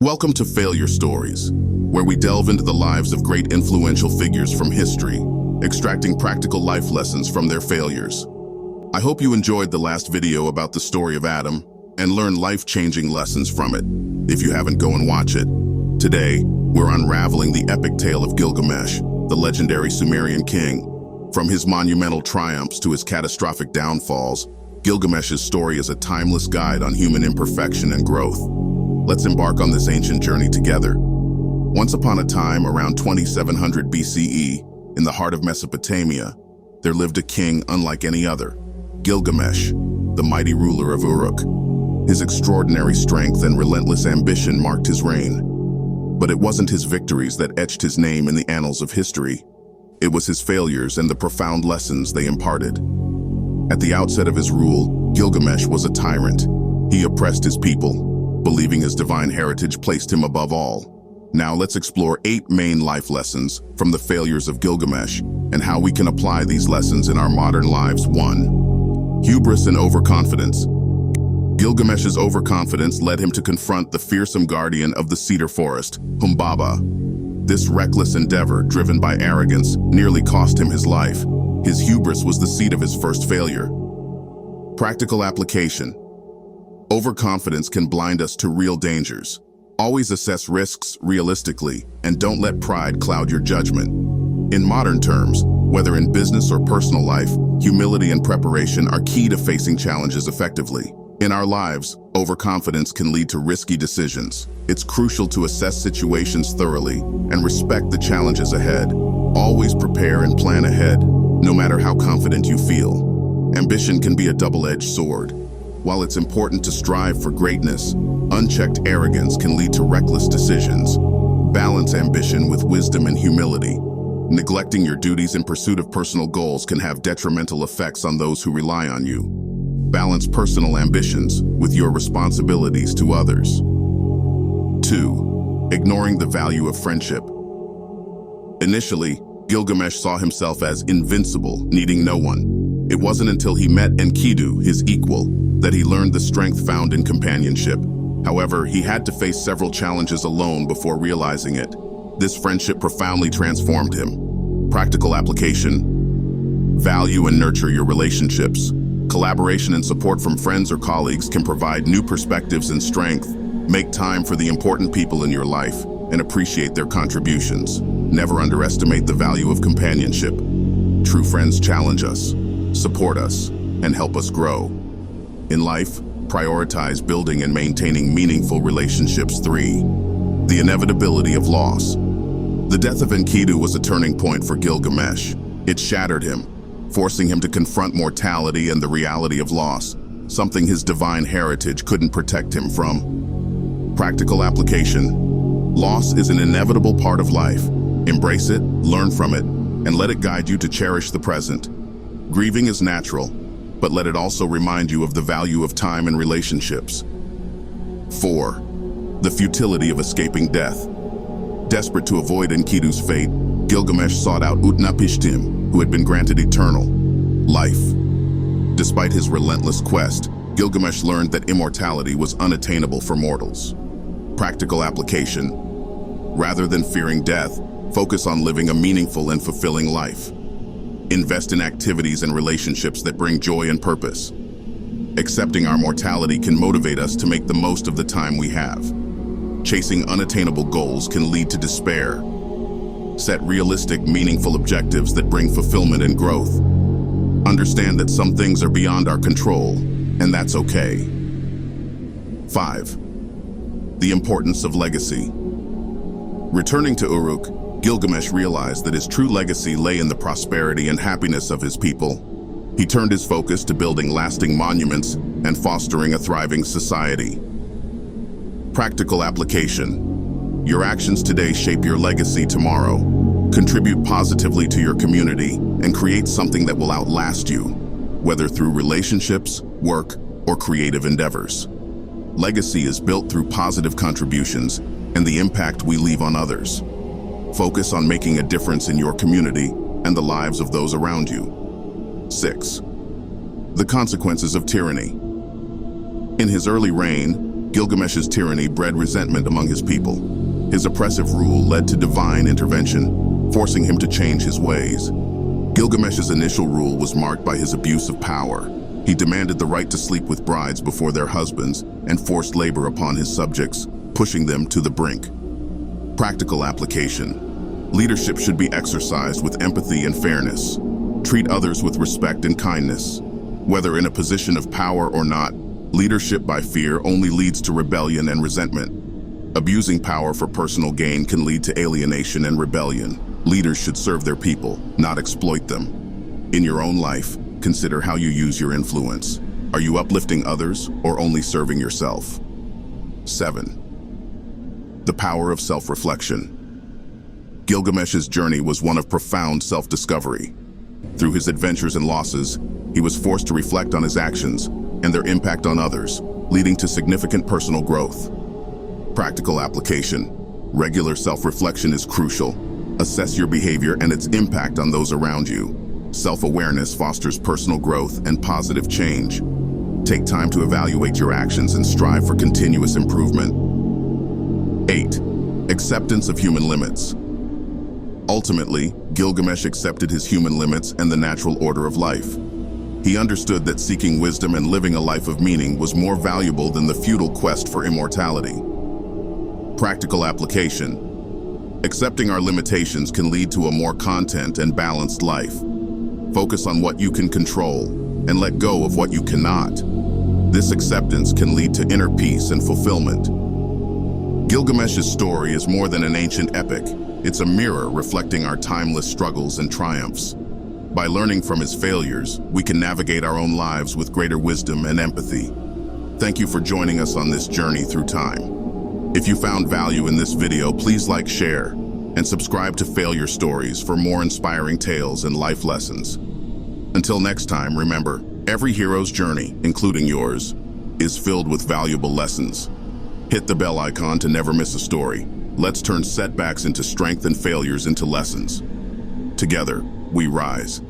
Welcome to Failure Stories, where we delve into the lives of great influential figures from history, extracting practical life lessons from their failures. I hope you enjoyed the last video about the story of Adam and learned life-changing lessons from it. If you haven't, go and watch it. Today, we're unraveling the epic tale of Gilgamesh, the legendary Sumerian king. From his monumental triumphs to his catastrophic downfalls, Gilgamesh's story is a timeless guide on human imperfection and growth. Let's embark on this ancient journey together. Once upon a time, around 2700 BCE, in the heart of Mesopotamia, there lived a king unlike any other, Gilgamesh, the mighty ruler of Uruk. His extraordinary strength and relentless ambition marked his reign. But it wasn't his victories that etched his name in the annals of history. It was his failures and the profound lessons they imparted. At the outset of his rule, Gilgamesh was a tyrant. He oppressed his people, believing his divine heritage placed him above all. Now let's explore 8 main life lessons from the failures of Gilgamesh and how we can apply these lessons in our modern lives. 1. Hubris and Overconfidence. Gilgamesh's overconfidence led him to confront the fearsome guardian of the cedar forest, Humbaba. This reckless endeavor, driven by arrogance, nearly cost him his life. His hubris was the seed of his first failure. Practical application. Overconfidence can blind us to real dangers. Always assess risks realistically, and don't let pride cloud your judgment. In modern terms, whether in business or personal life, humility and preparation are key to facing challenges effectively. In our lives, overconfidence can lead to risky decisions. It's crucial to assess situations thoroughly and respect the challenges ahead. Always prepare and plan ahead, no matter how confident you feel. Ambition can be a double-edged sword. While it's important to strive for greatness, unchecked arrogance can lead to reckless decisions. Balance ambition with wisdom and humility. Neglecting your duties in pursuit of personal goals can have detrimental effects on those who rely on you. Balance personal ambitions with your responsibilities to others. 2. Ignoring the value of friendship. Initially, Gilgamesh saw himself as invincible, needing no one. It wasn't until he met Enkidu, his equal, that he learned the strength found in companionship. However, he had to face several challenges alone before realizing it. This friendship profoundly transformed him. Practical application. Value and nurture your relationships. Collaboration and support from friends or colleagues can provide new perspectives and strength. Make time for the important people in your life and appreciate their contributions. Never underestimate the value of companionship. True friends challenge us, support us, and help us grow. In life, prioritize building and maintaining meaningful relationships. 3. The inevitability of loss. The death of Enkidu was a turning point for Gilgamesh. It shattered him, forcing him to confront mortality and the reality of loss, something his divine heritage couldn't protect him from. Practical application. Loss is an inevitable part of life. Embrace it, learn from it, and let it guide you to cherish the present. Grieving is natural, but let it also remind you of the value of time and relationships. 4. The futility of escaping death. Desperate to avoid Enkidu's fate, Gilgamesh sought out Utnapishtim, who had been granted eternal life. Despite his relentless quest, Gilgamesh learned that immortality was unattainable for mortals. Practical application. Rather than fearing death, focus on living a meaningful and fulfilling life. Invest in activities and relationships that bring joy and purpose. Accepting our mortality can motivate us to make the most of the time we have. Chasing unattainable goals can lead to despair. Set realistic, meaningful objectives that bring fulfillment and growth. Understand that some things are beyond our control, and that's okay. 5. The importance of legacy. Returning to Uruk, Gilgamesh realized that his true legacy lay in the prosperity and happiness of his people. He turned his focus to building lasting monuments and fostering a thriving society. Practical application. Your actions today shape your legacy tomorrow. Contribute positively to your community and create something that will outlast you, whether through relationships, work, or creative endeavors. Legacy is built through positive contributions and the impact we leave on others. Focus on making a difference in your community and the lives of those around you. 6. The consequences of tyranny. In his early reign, Gilgamesh's tyranny bred resentment among his people. His oppressive rule led to divine intervention, forcing him to change his ways. Gilgamesh's initial rule was marked by his abuse of power. He demanded the right to sleep with brides before their husbands and forced labor upon his subjects, pushing them to the brink. Practical application. Leadership should be exercised with empathy and fairness. Treat others with respect and kindness. Whether in a position of power or not, leadership by fear only leads to rebellion and resentment. Abusing power for personal gain can lead to alienation and rebellion. Leaders should serve their people, not exploit them. In your own life, consider how you use your influence. Are you uplifting others or only serving yourself? 7. The power of self-reflection. Gilgamesh's journey was one of profound self-discovery. Through his adventures and losses, he was forced to reflect on his actions and their impact on others, leading to significant personal growth. Practical application. Regular self-reflection is crucial. Assess your behavior and its impact on those around you. Self-awareness fosters personal growth and positive change. Take time to evaluate your actions and strive for continuous improvement. 8. Acceptance of human limits. Ultimately, Gilgamesh accepted his human limits and the natural order of life. He understood that seeking wisdom and living a life of meaning was more valuable than the futile quest for immortality. Practical application. Accepting our limitations can lead to a more content and balanced life. Focus on what you can control and let go of what you cannot. This acceptance can lead to inner peace and fulfillment. Gilgamesh's story is more than an ancient epic. It's a mirror reflecting our timeless struggles and triumphs. By learning from his failures, we can navigate our own lives with greater wisdom and empathy. Thank you for joining us on this journey through time. If you found value in this video, please like, share, and subscribe to Failure Stories for more inspiring tales and life lessons. Until next time, remember, every hero's journey, including yours, is filled with valuable lessons. Hit the bell icon to never miss a story. Let's turn setbacks into strength and failures into lessons. Together, we rise.